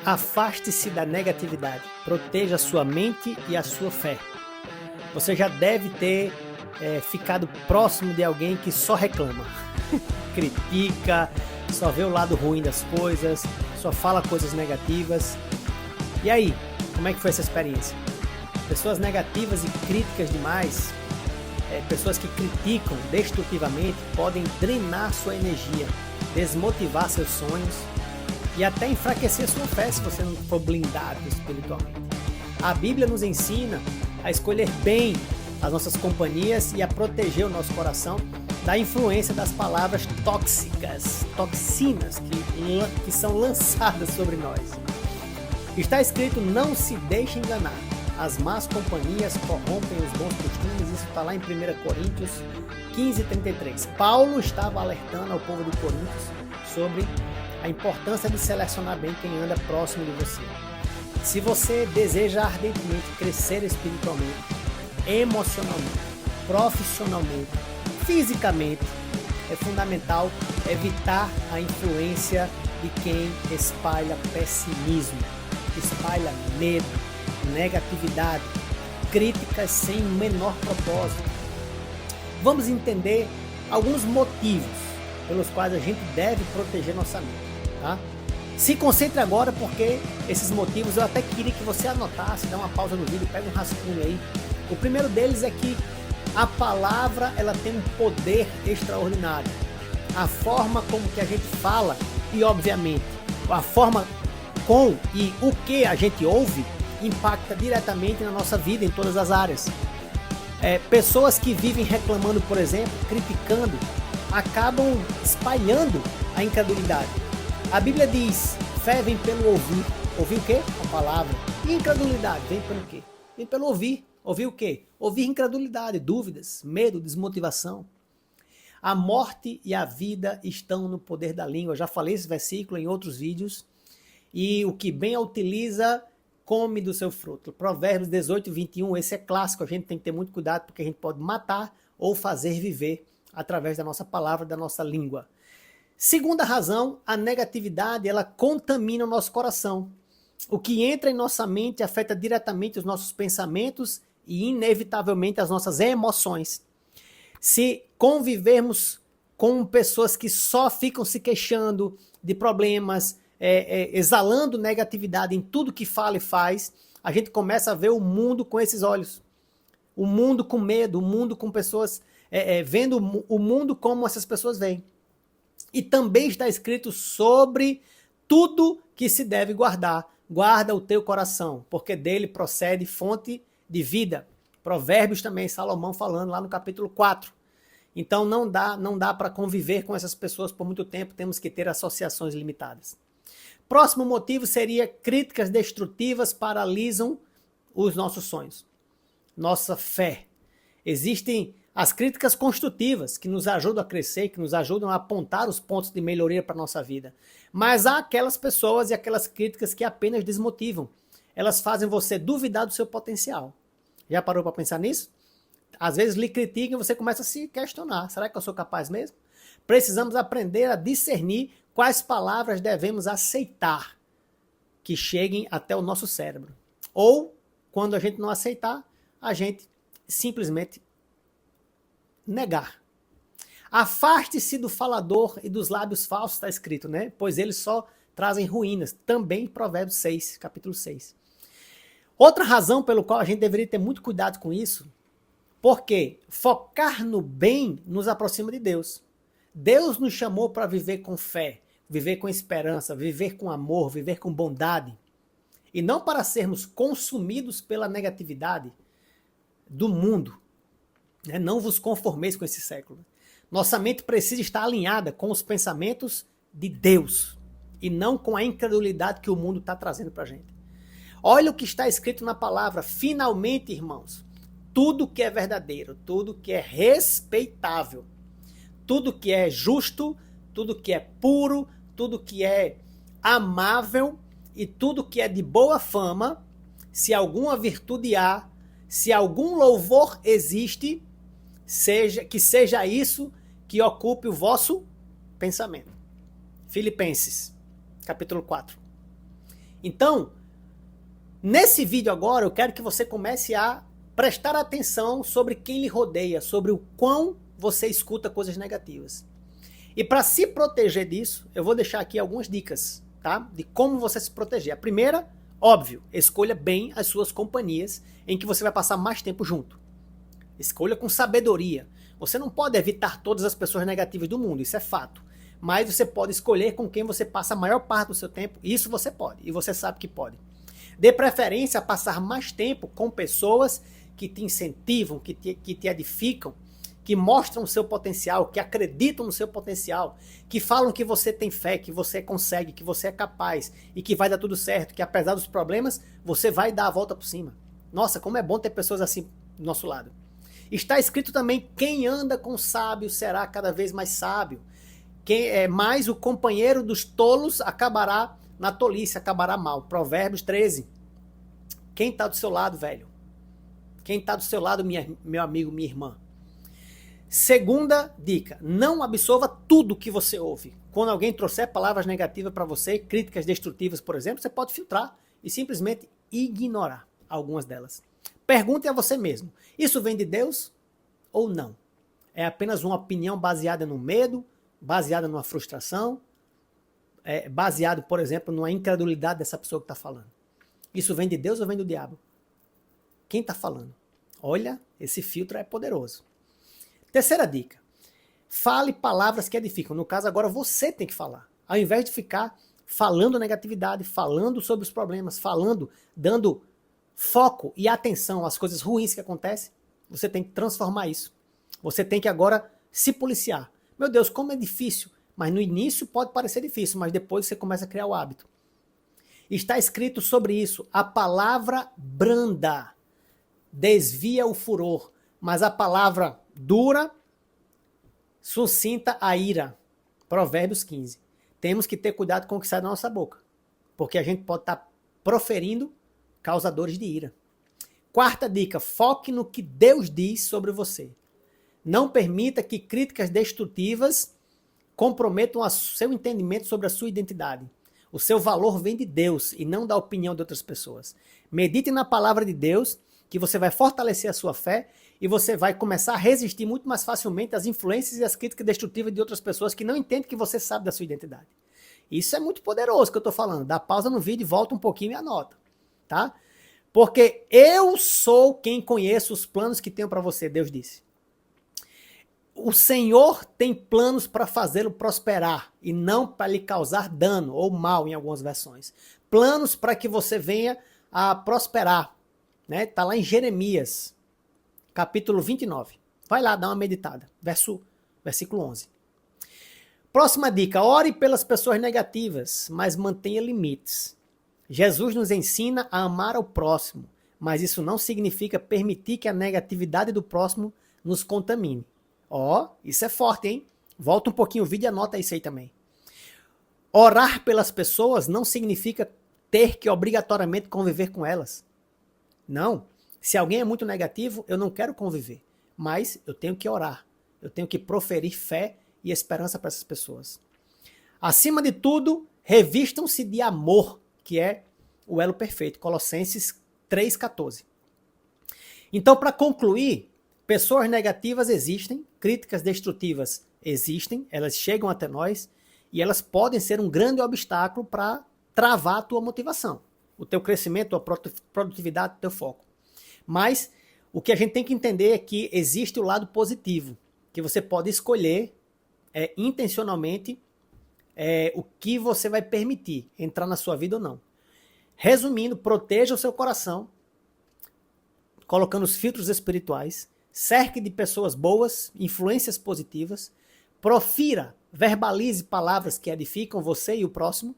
Afaste-se da negatividade. Proteja a sua mente e a sua fé. Você já deve ter ficado próximo de alguém que só reclama, critica, só vê o lado ruim das coisas, só fala coisas negativas. E aí, como é que foi essa experiência? Pessoas negativas e críticas demais, pessoas que criticam destrutivamente, podem drenar sua energia, desmotivar seus sonhos e até enfraquecer sua fé se você não for blindado espiritualmente. A Bíblia nos ensina a escolher bem as nossas companhias e a proteger o nosso coração da influência das palavras tóxicas, toxinas que são lançadas sobre nós. Está escrito: não se deixe enganar, as más companhias corrompem os bons costumes. Isso está lá em 1 Coríntios 15:33. Paulo estava alertando ao povo de Coríntios sobre a importância de selecionar bem quem anda próximo de você. Se você deseja ardentemente crescer espiritualmente, emocionalmente, profissionalmente, fisicamente, é fundamental evitar a influência de quem espalha pessimismo, espalha medo, negatividade, críticas sem o menor propósito. Vamos entender alguns motivos pelos quais a gente deve proteger nossa mente, tá? Se concentre agora, porque esses motivos eu até queria que você anotasse, dá uma pausa no vídeo, pega um rascunho aí. O primeiro deles é que a palavra, ela tem um poder extraordinário. A forma como que a gente fala e, obviamente, a forma com e o que a gente ouve impacta diretamente na nossa vida em todas as áreas. Pessoas que vivem reclamando, por exemplo, criticando, acabam espalhando a incredulidade. A Bíblia diz: fé vem pelo ouvir. Ouvir o quê? A palavra. E incredulidade vem pelo quê? Vem pelo ouvir. Ouvir o quê? Ouvir incredulidade, dúvidas, medo, desmotivação. A morte e a vida estão no poder da língua. Eu já falei esse versículo em outros vídeos. E o que bem a utiliza, come do seu fruto. Provérbios 18:21, esse é clássico. A gente tem que ter muito cuidado, porque a gente pode matar ou fazer viver através da nossa palavra, da nossa língua. Segunda razão, a negatividade, ela contamina o nosso coração. O que entra em nossa mente afeta diretamente os nossos pensamentos e, inevitavelmente, as nossas emoções. Se convivermos com pessoas que só ficam se queixando de problemas, exalando negatividade em tudo que fala e faz, a gente começa a ver o mundo com esses olhos. O mundo com medo, o mundo com pessoas, vendo o mundo como essas pessoas veem. E também está escrito sobre tudo que se deve guardar. Guarda o teu coração, porque dele procede fonte de vida. Provérbios também, Salomão falando lá no capítulo 4. Então não dá para conviver com essas pessoas por muito tempo, temos que ter associações limitadas. Próximo motivo seria: críticas destrutivas paralisam os nossos sonhos, nossa fé. Existem as críticas construtivas, que nos ajudam a crescer, que nos ajudam a apontar os pontos de melhoria para a nossa vida. Mas há aquelas pessoas e aquelas críticas que apenas desmotivam. Elas fazem você duvidar do seu potencial. Já parou para pensar nisso? Às vezes lhe criticam e você começa a se questionar. Será que eu sou capaz mesmo? Precisamos aprender a discernir quais palavras devemos aceitar que cheguem até o nosso cérebro. Ou, quando a gente não aceitar, a gente simplesmente negar. Afaste-se do falador e dos lábios falsos, está escrito, né? Pois eles só trazem ruínas. Também em Provérbios 6, capítulo 6. Outra razão pelo qual a gente deveria ter muito cuidado com isso, porque focar no bem nos aproxima de Deus. Deus nos chamou para viver com fé, viver com esperança, viver com amor, viver com bondade. E não para sermos consumidos pela negatividade do mundo. Não vos conformeis com esse século. Nossa mente precisa estar alinhada com os pensamentos de Deus e não com a incredulidade que o mundo está trazendo para a gente. Olha o que está escrito na palavra: finalmente, irmãos, tudo que é verdadeiro, tudo que é respeitável, tudo que é justo, tudo que é puro, tudo que é amável e tudo que é de boa fama, se alguma virtude há, se algum louvor existe, que seja isso que ocupe o vosso pensamento. Filipenses, capítulo 4. Então, nesse vídeo agora, eu quero que você comece a prestar atenção sobre quem lhe rodeia, sobre o quão você escuta coisas negativas. E para se proteger disso, eu vou deixar aqui algumas dicas, tá? De como você se proteger. A primeira, óbvio, escolha bem as suas companhias em que você vai passar mais tempo junto. Escolha com sabedoria. Você não pode evitar todas as pessoas negativas do mundo, isso é fato. Mas você pode escolher com quem você passa a maior parte do seu tempo, isso você pode, e você sabe que pode. Dê preferência a passar mais tempo com pessoas que te incentivam, que te edificam, que mostram o seu potencial, que acreditam no seu potencial, que falam que você tem fé, que você consegue, que você é capaz e que vai dar tudo certo, que apesar dos problemas, você vai dar a volta por cima. Nossa, como é bom ter pessoas assim do nosso lado. Está escrito também, quem anda com sábio será cada vez mais sábio. Mais o companheiro dos tolos acabará na tolice, acabará mal. Provérbios 13. Quem está do seu lado, velho? Quem está do seu lado, meu amigo, minha irmã? Segunda dica, não absorva tudo que você ouve. Quando alguém trouxer palavras negativas para você, críticas destrutivas, por exemplo, você pode filtrar e simplesmente ignorar algumas delas. Pergunte a você mesmo, isso vem de Deus ou não? É apenas uma opinião baseada no medo, baseada numa frustração, baseado, por exemplo, numa incredulidade dessa pessoa que está falando. Isso vem de Deus ou vem do diabo? Quem está falando? Olha, esse filtro é poderoso. Terceira dica, fale palavras que edificam. No caso, agora você tem que falar. Ao invés de ficar falando negatividade, falando sobre os problemas, falando, dando foco e atenção às coisas ruins que acontecem, você tem que transformar isso. Você tem que agora se policiar. Meu Deus, como é difícil. Mas no início pode parecer difícil, mas depois você começa a criar o hábito. Está escrito sobre isso, a palavra branda desvia o furor, mas a palavra dura suscita a ira. Provérbios 15. Temos que ter cuidado com o que sai da nossa boca, porque a gente pode estar proferindo causadores de ira. Quarta dica, foque no que Deus diz sobre você. Não permita que críticas destrutivas comprometam o seu entendimento sobre a sua identidade. O seu valor vem de Deus e não da opinião de outras pessoas. Medite na palavra de Deus, que você vai fortalecer a sua fé e você vai começar a resistir muito mais facilmente às influências e às críticas destrutivas de outras pessoas que não entendem que você sabe da sua identidade. Isso é muito poderoso que eu estou falando. Dá pausa no vídeo, volta um pouquinho e anota. Tá? Porque eu sou quem conheço os planos que tenho para você, Deus disse. O Senhor tem planos para fazê-lo prosperar e não para lhe causar dano ou mal em algumas versões. Planos para que você venha a prosperar. Né? Tá lá em Jeremias, capítulo 29. Vai lá, dá uma meditada. Versículo 11. Próxima dica, ore pelas pessoas negativas, mas mantenha limites. Jesus nos ensina a amar ao próximo, mas isso não significa permitir que a negatividade do próximo nos contamine. Isso é forte, hein? Volta um pouquinho o vídeo e anota isso aí também. Orar pelas pessoas não significa ter que obrigatoriamente conviver com elas. Não. Se alguém é muito negativo, eu não quero conviver. Mas eu tenho que orar. Eu tenho que proferir fé e esperança para essas pessoas. Acima de tudo, revistam-se de amor, que é o elo perfeito. Colossenses 3,14. Então, para concluir, pessoas negativas existem, críticas destrutivas existem, elas chegam até nós e elas podem ser um grande obstáculo para travar a tua motivação, o teu crescimento, a produtividade, o teu foco. Mas o que a gente tem que entender é que existe o lado positivo, que você pode escolher intencionalmente o que você vai permitir entrar na sua vida ou não. Resumindo, proteja o seu coração, colocando os filtros espirituais, cerque de pessoas boas, influências positivas, profira, verbalize palavras que edificam você e o próximo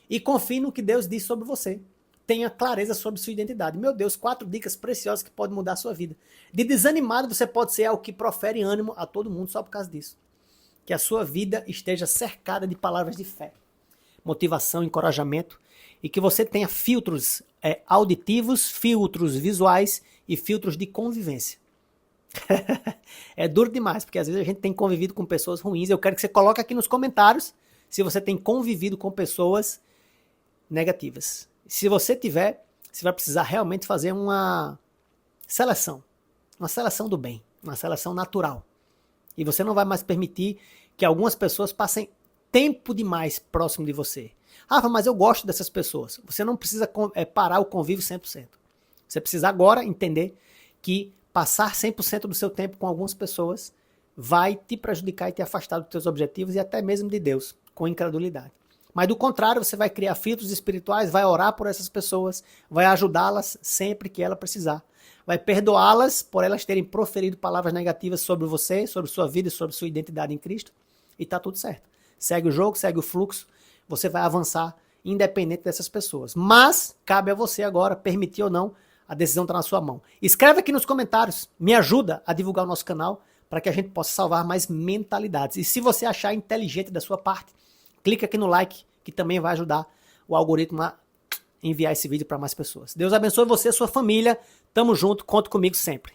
e confie no que Deus diz sobre você. Tenha clareza sobre sua identidade. Meu Deus, 4 dicas preciosas que podem mudar a sua vida. De desanimado você pode ser o que profere ânimo a todo mundo só por causa disso. Que a sua vida esteja cercada de palavras de fé, motivação, encorajamento e que você tenha filtros auditivos, filtros visuais e filtros de convivência. É duro demais, porque às vezes a gente tem convivido com pessoas ruins. Eu quero que você coloque aqui nos comentários se você tem convivido com pessoas negativas. se você tiver, você vai precisar realmente fazer uma seleção do bem, uma seleção natural. E você não vai mais permitir que algumas pessoas passem tempo demais próximo de você. Rafa, mas eu gosto dessas pessoas. Você não precisa parar o convívio 100%. Você precisa agora entender que passar 100% do seu tempo com algumas pessoas vai te prejudicar e te afastar dos teus objetivos e até mesmo de Deus, com incredulidade. Mas do contrário, você vai criar filtros espirituais, vai orar por essas pessoas, vai ajudá-las sempre que ela precisar. Vai perdoá-las por elas terem proferido palavras negativas sobre você, sobre sua vida e sobre sua identidade em Cristo. E tá tudo certo. Segue o jogo, segue o fluxo, você vai avançar independente dessas pessoas. Mas cabe a você agora, permitir ou não, a decisão está na sua mão. Escreve aqui nos comentários, me ajuda a divulgar o nosso canal para que a gente possa salvar mais mentalidades. E se você achar inteligente da sua parte, clica aqui no like, que também vai ajudar o algoritmo a enviar esse vídeo para mais pessoas. Deus abençoe você e sua família. Tamo junto, conta comigo sempre.